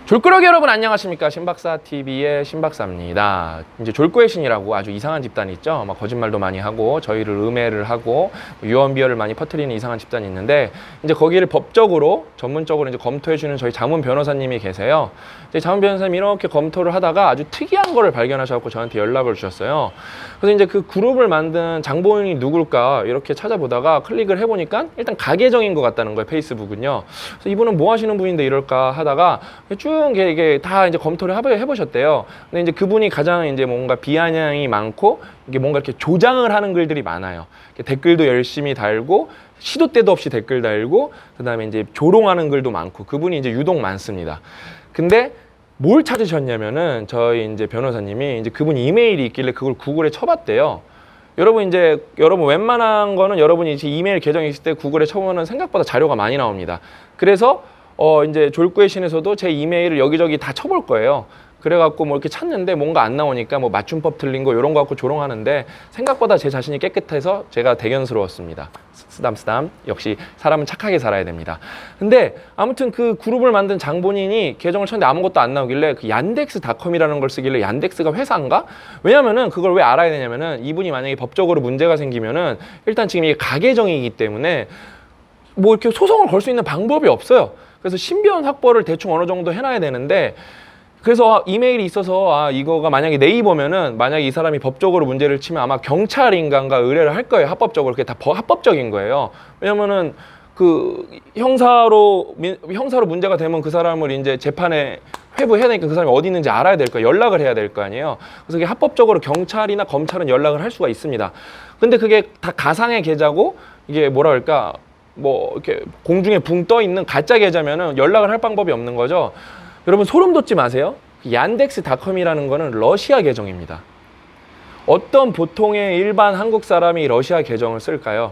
졸꾸러기 여러분 안녕하십니까? 신박사TV의 신박사입니다. 이제 졸꾸의 신이라고 아주 이상한 집단이 있죠. 막 거짓말도 많이 하고 저희를 음해를 하고 유언비어를 많이 퍼뜨리는 이상한 집단이 있는데, 이제 거기를 법적으로 전문적으로 이제 검토해주는 저희 자문 변호사님이 계세요. 이제 자문 변호사님이 이렇게 검토를 하다가 아주 특이한 거를 발견하셔서 저한테 연락을 주셨어요. 그래서 이제 그 그룹을 만든 장본인이 누굴까 이렇게 찾아보다가 클릭을 해보니까 일단 가계정인 것 같다는 거예요, 페이스북은요. 그래서 이분은 뭐 하시는 분인데 이럴까 하다가 쭉 이게 다 이제 검토를 해보셨대요. 근데 이제 그분이 가장 이제 뭔가 비아냥이 많고 이게 뭔가 이렇게 조장을 하는 글들이 많아요. 댓글도 열심히 달고 시도 때도 없이 댓글 달고 그다음에 이제 조롱하는 글도 많고 그분이 이제 유독 많습니다. 근데 뭘 찾으셨냐면은 저희 이제 변호사님이 이제 그분 이메일이 있길래 그걸 구글에 쳐봤대요. 여러분 웬만한 거는 여러분이 이제 이메일 계정이 있을 때 구글에 쳐보면 생각보다 자료가 많이 나옵니다. 그래서 이제 졸꾸의 신에서도 제 이메일을 여기저기 다 쳐볼 거예요. 그래갖고 뭐 이렇게 찾는데 뭔가 안 나오니까 뭐 맞춤법 틀린 거 이런 거 갖고 조롱하는데 생각보다 제 자신이 깨끗해서 제가 대견스러웠습니다. 쓰담쓰담. 역시 사람은 착하게 살아야 됩니다. 근데 아무튼 그 그룹을 만든 장본인이 계정을 쳤는데 아무것도 안 나오길래 그 얀덱스닷컴이라는 걸 쓰길래 얀덱스가 회사인가? 왜냐면은 그걸 왜 알아야 되냐면은 이분이 만약에 법적으로 문제가 생기면은 일단 지금 이게 가계정이기 때문에 뭐 이렇게 소송을 걸 수 있는 방법이 없어요. 그래서 신변 확보를 대충 어느 정도 해놔야 되는데, 그래서 이메일이 있어서 이거가 만약에 네이버면은 만약에 이 사람이 법적으로 문제를 치면 아마 경찰인간가 의뢰를 할 거예요. 합법적으로. 그게 다 합법적인 거예요. 왜냐면은 그 형사로 문제가 되면 그 사람을 이제 재판에 회부해야 되니까 그 사람이 어디 있는지 알아야 될 거예요. 연락을 해야 될 거 아니에요. 그래서 이게 합법적으로 경찰이나 검찰은 연락을 할 수가 있습니다. 근데 그게 다 가상의 계좌고 이게 뭐라 그럴까? 뭐 이렇게 공중에 붕 떠 있는 가짜 계좌면은 연락을 할 방법이 없는 거죠. 여러분 소름 돋지 마세요. 얀덱스닷컴이라는 거는 러시아 계정입니다. 어떤 보통의 일반 한국 사람이 러시아 계정을 쓸까요?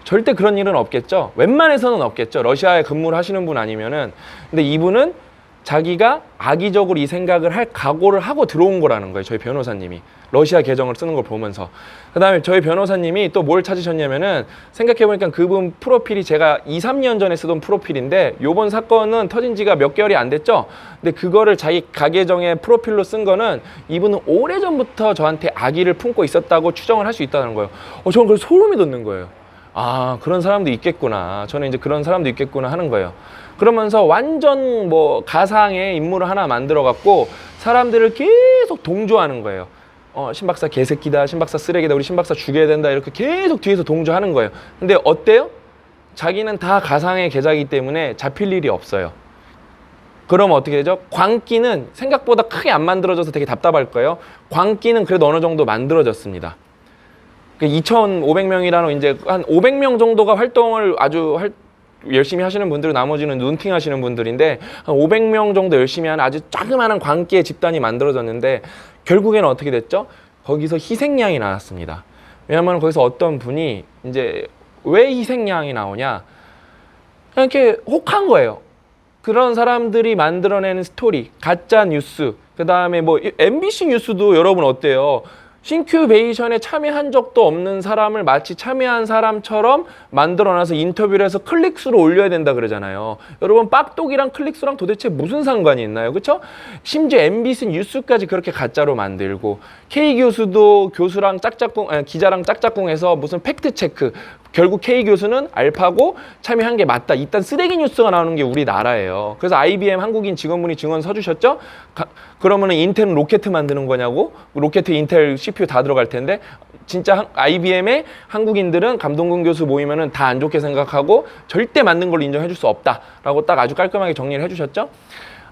절대 그런 일은 없겠죠. 웬만해서는 없겠죠. 러시아에 근무를 하시는 분 아니면은. 근데 이분은 자기가 악의적으로 이 생각을 할 각오를 하고 들어온 거라는 거예요. 저희 변호사님이 러시아 계정을 쓰는 걸 보면서. 그 다음에 저희 변호사님이 또 뭘 찾으셨냐면은 생각해보니까 그분 프로필이 제가 2, 3년 전에 쓰던 프로필인데 요번 사건은 터진 지가 몇 개월이 안 됐죠. 근데 그거를 자기 가계정의 프로필로 쓴 거는 이분은 오래전부터 저한테 악의를 품고 있었다고 추정을 할 수 있다는 거예요. 저는 그래서 소름이 돋는 거예요. 아, 그런 사람도 있겠구나. 저는 이제 그런 사람도 있겠구나 하는 거예요. 그러면서 완전 뭐 가상의 인물을 하나 만들어 갖고 사람들을 계속 동조하는 거예요. 신박사 개새끼다, 신박사 쓰레기다, 우리 신박사 죽여야 된다, 이렇게 계속 뒤에서 동조하는 거예요. 근데 어때요? 자기는 다 가상의 계좌이기 때문에 잡힐 일이 없어요. 그러면 어떻게 되죠? 광기는 생각보다 크게 안 만들어져서 되게 답답할 거예요. 광기는 그래도 어느 정도 만들어졌습니다. 2,500명이라는 이제 한 500명 정도가 활동을 아주 열심히 하시는 분들은 나머지는 눈팅 하시는 분들인데 한 500명 정도 열심히 하는 아주 조그마한 광기의 집단이 만들어졌는데 결국에는 어떻게 됐죠? 거기서 희생양이 나왔습니다. 왜냐하면 거기서 어떤 분이 이제 왜 희생양이 나오냐? 그냥 이렇게 혹한 거예요. 그런 사람들이 만들어내는 스토리, 가짜 뉴스, 그 다음에 뭐 MBC 뉴스도 여러분 어때요? 싱큐베이션에 참여한 적도 없는 사람을 마치 참여한 사람처럼 만들어놔서 인터뷰를 해서 클릭수를 올려야 된다 그러잖아요. 여러분 빡독이랑 클릭수랑 도대체 무슨 상관이 있나요? 그렇죠? 심지어 MBC 뉴스까지 그렇게 가짜로 만들고 K 교수도 교수랑 기자랑 짝짝꿍해서 무슨 팩트 체크, 결국 K 교수는 알파고 참여한 게 맞다. 이딴 쓰레기 뉴스가 나오는 게 우리나라예요. 그래서 IBM 한국인 직원분이 증언 서주셨죠? 그러면은 인텔은 로켓 만드는 거냐고? 로켓 인텔 CPU 다 들어갈 텐데 진짜 IBM의 한국인들은 감동근 교수 모이면은 다 안 좋게 생각하고 절대 맞는 걸로 인정해 줄 수 없다라고 딱 아주 깔끔하게 정리를 해 주셨죠?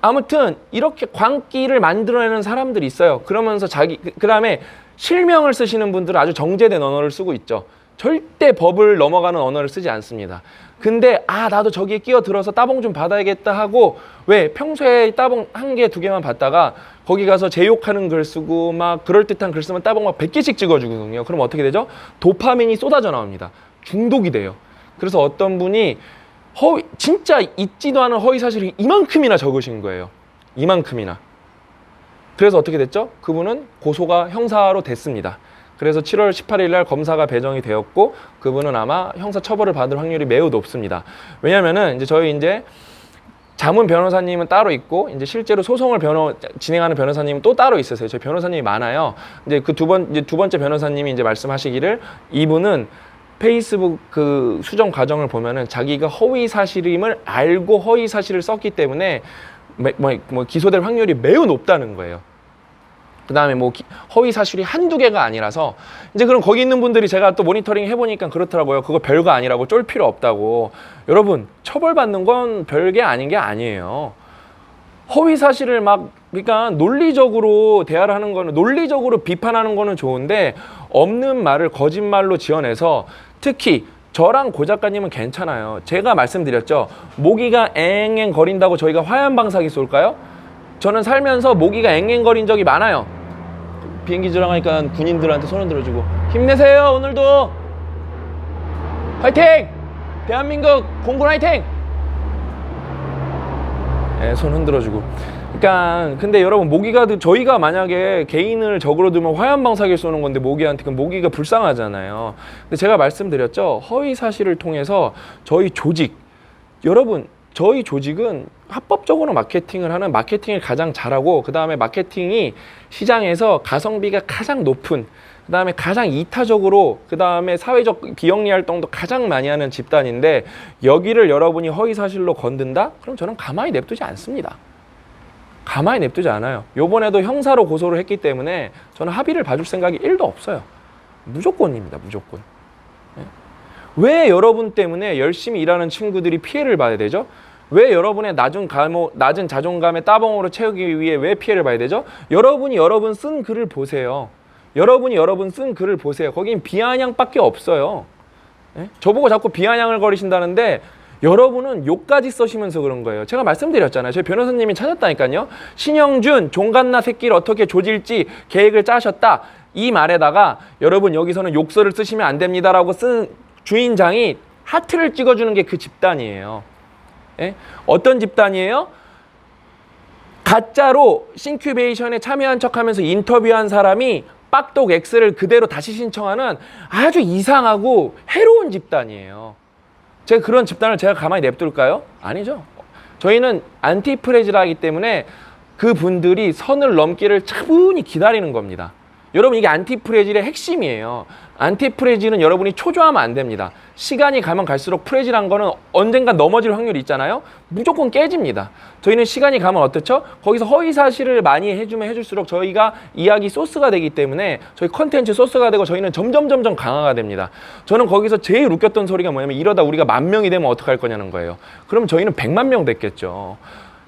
아무튼 이렇게 광기를 만들어내는 사람들이 있어요. 그러면서 그다음에 실명을 쓰시는 분들은 아주 정제된 언어를 쓰고 있죠. 절대 법을 넘어가는 언어를 쓰지 않습니다. 근데 나도 저기에 끼어들어서 따봉 좀 받아야겠다 하고 왜 평소에 따봉 한 개, 두 개만 받다가 거기 가서 제 욕하는 글 쓰고 막 그럴듯한 글 쓰면 따봉 막 100개씩 찍어주거든요. 그럼 어떻게 되죠? 도파민이 쏟아져 나옵니다. 중독이 돼요. 그래서 어떤 분이 진짜 있지도 않은 허위 사실을 이만큼이나 적으신 거예요. 이만큼이나. 그래서 어떻게 됐죠? 그분은 고소가 형사로 됐습니다. 그래서 7월 18일 날 검사가 배정이 되었고 그분은 아마 형사 처벌을 받을 확률이 매우 높습니다. 왜냐면은 이제 저희 이제 자문 변호사님은 따로 있고 이제 실제로 소송을 진행하는 변호사님은 또 따로 있으세요. 저희 변호사님이 많아요. 이제 그 두 번째 변호사님이 이제 말씀하시기를 이분은 페이스북 그 수정 과정을 보면은 자기가 허위 사실임을 알고 허위 사실을 썼기 때문에 기소될 확률이 매우 높다는 거예요. 그 다음에 허위 사실이 한두 개가 아니라서 이제 그럼 거기 있는 분들이 제가 또 모니터링 해보니까 그렇더라고요. 그거 별거 아니라고 쫄 필요 없다고. 여러분 처벌받는 건 별게 아닌 게 아니에요. 허위 사실을 그러니까 논리적으로 대화를 하는 거는 논리적으로 비판하는 거는 좋은데 없는 말을 거짓말로 지어내서 특히 저랑 고 작가님은 괜찮아요. 제가 말씀드렸죠. 모기가 앵앵 거린다고 저희가 화염방사기 쏠까요? 저는 살면서 모기가 앵앵 거린 적이 많아요. 비행기 지나가니까 군인들한테 손을 들어주고 힘내세요 오늘도 화이팅! 대한민국 공군 화이팅! 네, 손 흔들어주고. 그러니까 근데 여러분 모기가 저희가 만약에 개인을 적으로 두면 화염방사기를 쏘는 건데 모기한테 그럼 모기가 불쌍하잖아요. 근데 제가 말씀드렸죠. 허위 사실을 통해서 저희 조직 여러분 저희 조직은 합법적으로 마케팅을 하는 마케팅을 가장 잘하고 그 다음에 마케팅이 시장에서 가성비가 가장 높은 그 다음에 가장 이타적으로 그 다음에 사회적 비영리 활동도 가장 많이 하는 집단인데 여기를 여러분이 허위 사실로 건든다? 그럼 저는 가만히 냅두지 않습니다. 가만히 냅두지 않아요. 요번에도 형사로 고소를 했기 때문에 저는 합의를 봐줄 생각이 1도 없어요. 무조건입니다. 무조건. 왜 여러분 때문에 열심히 일하는 친구들이 피해를 봐야 되죠? 왜 여러분의 낮은 자존감의 따봉으로 채우기 위해 왜 피해를 봐야 되죠? 여러분이 여러분 쓴 글을 보세요. 여러분이 여러분 쓴 글을 보세요. 거긴 비아냥밖에 없어요. 저보고 자꾸 비아냥을 거리신다는데 여러분은 욕까지 써시면서 그런 거예요. 제가 말씀드렸잖아요. 저희 변호사님이 찾았다니까요. 신영준 종갓나 새끼를 어떻게 조질지 계획을 짜셨다. 이 말에다가 여러분 여기서는 욕설을 쓰시면 안 됩니다라고 쓴 주인장이 하트를 찍어주는 게 그 집단이에요. 예? 어떤 집단이에요? 가짜로 싱큐베이션에 참여한 척하면서 인터뷰한 사람이 빡독 X를 그대로 다시 신청하는 아주 이상하고 해로운 집단이에요. 제가 그런 집단을 제가 가만히 냅둘까요? 아니죠. 저희는 안티프레지라기 때문에 그분들이 선을 넘기를 차분히 기다리는 겁니다. 여러분 이게 안티프레질의 핵심이에요. 안티프레질은 여러분이 초조하면 안 됩니다. 시간이 가면 갈수록 프레질한 거는 언젠가 넘어질 확률이 있잖아요. 무조건 깨집니다. 저희는 시간이 가면 어떻죠? 거기서 허위 사실을 많이 해주면 해줄수록 저희가 이야기 소스가 되기 때문에 저희 컨텐츠 소스가 되고 저희는 점점 강화가 됩니다. 저는 거기서 제일 웃겼던 소리가 뭐냐면 이러다 우리가 10,000명이 되면 어떡할 거냐는 거예요. 그럼 저희는 100만 명 됐겠죠.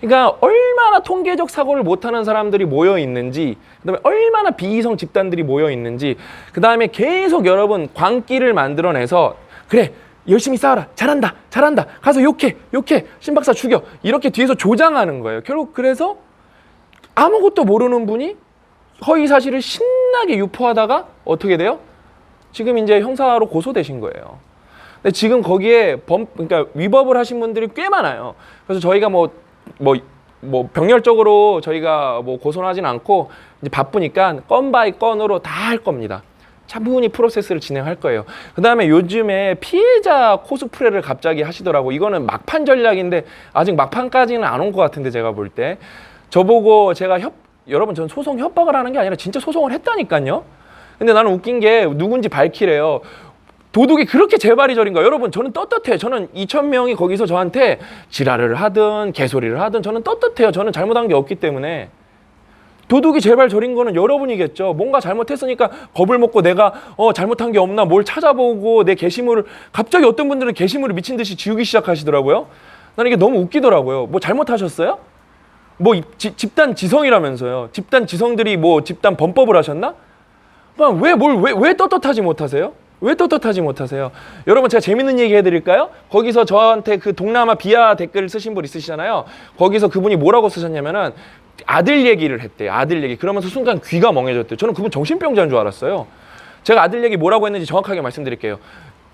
그러니까 얼마나 통계적 사고를 못하는 사람들이 모여 있는지, 그다음에 얼마나 비이성 집단들이 모여 있는지, 그다음에 계속 여러분 광기를 만들어내서 그래 열심히 싸워라 잘한다 가서 욕해 신박사 죽여 이렇게 뒤에서 조장하는 거예요. 결국 그래서 아무것도 모르는 분이 허위 사실을 신나게 유포하다가 어떻게 돼요? 지금 이제 형사로 고소되신 거예요. 근데 지금 거기에 그러니까 위법을 하신 분들이 꽤 많아요. 그래서 저희가 병렬적으로 저희가 고소는 하진 않고 이제 바쁘니까 건 바이 건으로 다 할 겁니다. 차분히 프로세스를 진행할 거예요. 그 다음에 요즘에 피해자 코스프레를 갑자기 하시더라고. 이거는 막판 전략인데 아직 막판까지는 안 온 것 같은데 제가 볼 때. 저보고 제가 여러분 전 소송 협박을 하는 게 아니라 진짜 소송을 했다니까요. 근데 나는 웃긴 게 누군지 밝히래요. 도둑이 그렇게 재발이 저린 거예요. 여러분 저는 떳떳해요. 저는 2,000명이 거기서 저한테 지랄을 하든 개소리를 하든 저는 떳떳해요. 저는 잘못한 게 없기 때문에. 도둑이 제발 저린 거는 여러분이겠죠. 뭔가 잘못했으니까 겁을 먹고 내가 잘못한 게 없나 뭘 찾아보고 내 게시물을 갑자기 어떤 분들은 게시물을 미친 듯이 지우기 시작하시더라고요. 나는 이게 너무 웃기더라고요. 뭐 잘못하셨어요? 집단 지성이라면서요. 집단 지성들이 집단 범법을 하셨나? 왜 떳떳하지 못하세요? 왜 떳떳하지 못하세요? 여러분 제가 재밌는 얘기 해드릴까요? 거기서 저한테 그 동남아 비하 댓글 쓰신 분 있으시잖아요. 거기서 그분이 뭐라고 쓰셨냐면은 아들 얘기를 했대요. 아들 얘기. 그러면서 순간 귀가 멍해졌대요. 저는 그분 정신병자인 줄 알았어요. 제가 아들 얘기 뭐라고 했는지 정확하게 말씀드릴게요.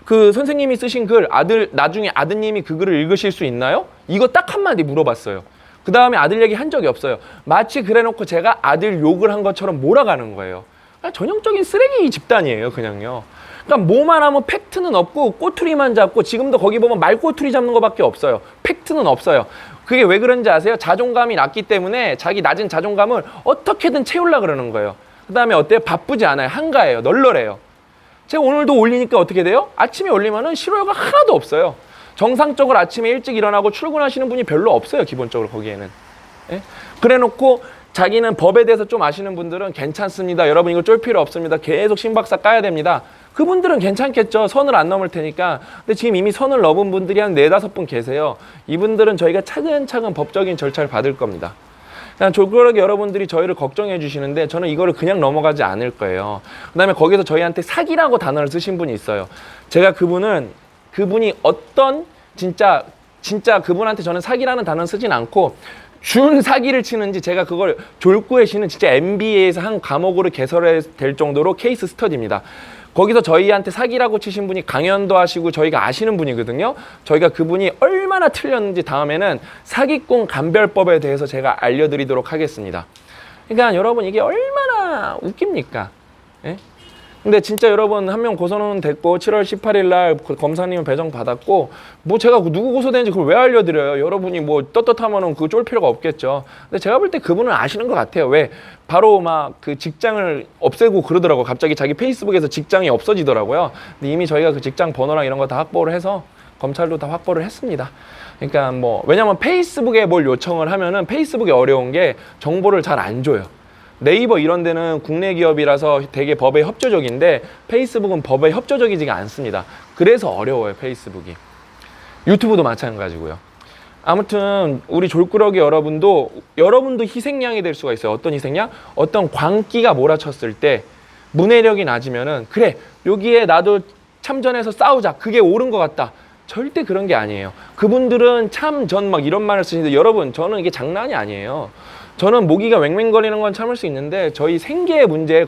그 선생님이 쓰신 글 나중에 아드님이 그 글을 읽으실 수 있나요? 이거 딱 한마디 물어봤어요. 그 다음에 아들 얘기 한 적이 없어요. 마치 그래놓고 제가 아들 욕을 한 것처럼 몰아가는 거예요. 전형적인 쓰레기 집단이에요. 그냥요. 그러니까 뭐만 하면 팩트는 없고 꼬투리만 잡고 지금도 거기 보면 말꼬투리 잡는 거밖에 없어요. 팩트는 없어요. 그게 왜 그런지 아세요? 자존감이 낮기 때문에 자기 낮은 자존감을 어떻게든 채우려고 그러는 거예요. 그 다음에 어때요? 바쁘지 않아요. 한가해요. 널널해요. 제가 오늘도 올리니까 어떻게 돼요? 아침에 올리면은 실효가 하나도 없어요. 정상적으로 아침에 일찍 일어나고 출근하시는 분이 별로 없어요. 기본적으로 거기에는. 예? 그래놓고 자기는 법에 대해서 좀 아시는 분들은 괜찮습니다. 여러분 이거 쫄 필요 없습니다. 계속 신박사 까야 됩니다. 그분들은 괜찮겠죠. 선을 안 넘을 테니까. 근데 지금 이미 선을 넘은 분들이 한 4-5분 계세요. 이분들은 저희가 차근차근 법적인 절차를 받을 겁니다. 그냥 졸그러기 여러분들이 저희를 걱정해 주시는데 저는 이거를 그냥 넘어가지 않을 거예요. 그 다음에 거기서 저희한테 사기라고 단어를 쓰신 분이 있어요. 제가 그분이 어떤 진짜 그분한테 저는 사기라는 단어를 쓰진 않고 준 사기를 치는지 제가 그걸 졸구의 신은 진짜 MBA에서 한 과목으로 개설될 정도로 케이스 스터디입니다. 거기서 저희한테 사기라고 치신 분이 강연도 하시고 저희가 아시는 분이거든요. 저희가 그분이 얼마나 틀렸는지 다음에는 사기꾼 감별법에 대해서 제가 알려드리도록 하겠습니다. 그러니까 여러분 이게 얼마나 웃깁니까? 예? 근데 진짜 여러분 한 명 고소는 됐고 7월 18일 날 검사님 배정 받았고 뭐 제가 누구 고소되는지 그걸 왜 알려드려요? 여러분이 뭐 떳떳하면은 그거 쫄 필요가 없겠죠. 근데 제가 볼 때 그분은 아시는 것 같아요. 왜? 바로 막 그 직장을 없애고 그러더라고요. 갑자기 자기 페이스북에서 직장이 없어지더라고요. 근데 이미 저희가 그 직장 번호랑 이런 거 다 확보를 해서 검찰도 다 확보를 했습니다. 그러니까 뭐 왜냐면 페이스북에 뭘 요청을 하면은 페이스북이 어려운 게 정보를 잘 안 줘요. 네이버 이런 데는 국내 기업이라서 되게 법에 협조적인데 페이스북은 법에 협조적이지가 않습니다. 그래서 어려워요, 페이스북이. 유튜브도 마찬가지고요. 아무튼 우리 졸꾸러기 여러분도 희생양이 될 수가 있어요. 어떤 희생양? 어떤 광기가 몰아쳤을 때 문해력이 낮으면은 그래 여기에 나도 참전해서 싸우자. 그게 옳은 것 같다. 절대 그런 게 아니에요. 그분들은 참전 막 이런 말을 쓰시는데 여러분 저는 이게 장난이 아니에요. 저는 모기가 왱왱거리는 건 참을 수 있는데 저희 생계의 문제에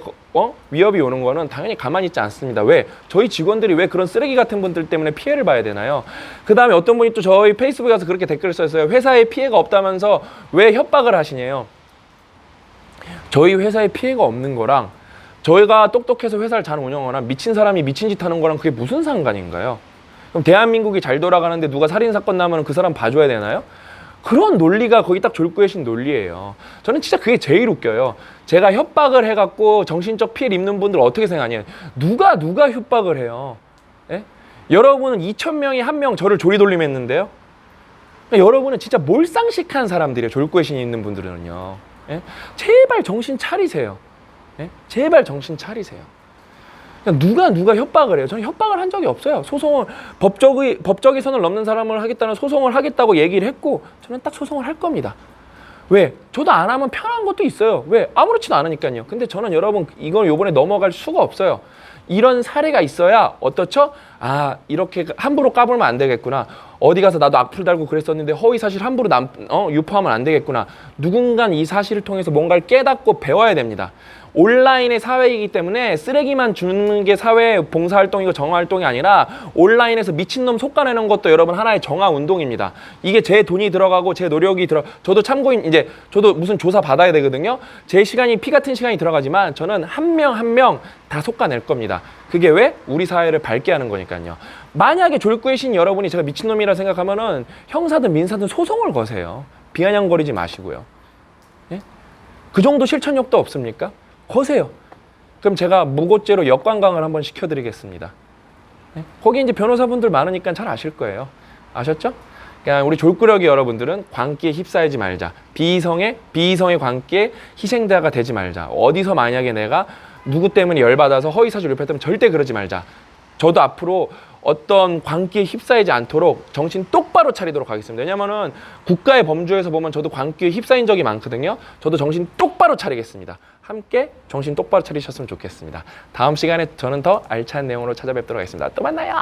위협이 오는 거는 당연히 가만히 있지 않습니다. 왜? 저희 직원들이 왜 그런 쓰레기 같은 분들 때문에 피해를 봐야 되나요? 그 다음에 어떤 분이 또 저희 페이스북에 가서 그렇게 댓글을 썼어요. 회사에 피해가 없다면서 왜 협박을 하시냐요? 저희 회사에 피해가 없는 거랑 저희가 똑똑해서 회사를 잘 운영하거나 미친 사람이 미친 짓 하는 거랑 그게 무슨 상관인가요? 그럼 대한민국이 잘 돌아가는데 누가 살인사건 나면 그 사람 봐줘야 되나요? 그런 논리가 거기 딱 졸구의 신 논리예요. 저는 진짜 그게 제일 웃겨요. 제가 협박을 해갖고 정신적 피해를 입는 분들 어떻게 생각하냐. 누가 협박을 해요. 예? 여러분은 2,000명이 한 명 저를 조리돌림했는데요. 그러니까 여러분은 진짜 몰상식한 사람들이에요. 졸구의 신이 있는 분들은요. 예? 제발 정신 차리세요. 예? 제발 정신 차리세요. 누가 협박을 해요? 저는 협박을 한 적이 없어요. 소송을 법적인 선을 넘는 사람을 하겠다는 소송을 하겠다고 얘기를 했고 저는 딱 소송을 할 겁니다. 왜? 저도 안 하면 편한 것도 있어요. 왜? 아무렇지도 않으니까요. 근데 저는 여러분 이걸 요번에 넘어갈 수가 없어요. 이런 사례가 있어야 어떻죠? 아 이렇게 함부로 까불면 안 되겠구나. 어디 가서 나도 악플 달고 그랬었는데 허위 사실 함부로 유포하면 안 되겠구나. 누군가 이 사실을 통해서 뭔가를 깨닫고 배워야 됩니다. 온라인의 사회이기 때문에 쓰레기만 주는 게 사회 봉사활동이고 정화활동이 아니라 온라인에서 미친놈 솎아내는 것도 여러분 하나의 정화운동입니다. 이게 제 돈이 들어가고 제 노력이 저도 참고인 이제 저도 무슨 조사 받아야 되거든요. 제 시간이 피 같은 시간이 들어가지만 저는 한 명 한 명 다 솎아낼 겁니다. 그게 왜? 우리 사회를 밝게 하는 거니까요. 만약에 졸구의 신 여러분이 제가 미친놈이라 생각하면은 형사든 민사든 소송을 거세요. 비아냥거리지 마시고요. 예? 그 정도 실천력도 없습니까? 거세요. 그럼 제가 무고죄로 역관광을 한번 시켜드리겠습니다. 네? 거기 이제 변호사분들 많으니까 잘 아실 거예요. 아셨죠? 그러니까 우리 졸꾸러기 여러분들은 광기에 휩싸이지 말자. 비이성의 광기에 희생자가 되지 말자. 어디서 만약에 내가 누구 때문에 열받아서 허위사실 유포했다면 절대 그러지 말자. 저도 앞으로 어떤 광기에 휩싸이지 않도록 정신 똑바로 차리도록 하겠습니다. 왜냐면은 국가의 범주에서 보면 저도 광기에 휩싸인 적이 많거든요. 저도 정신 똑바로 차리겠습니다. 함께 정신 똑바로 차리셨으면 좋겠습니다. 다음 시간에 저는 더 알찬 내용으로 찾아뵙도록 하겠습니다. 또 만나요.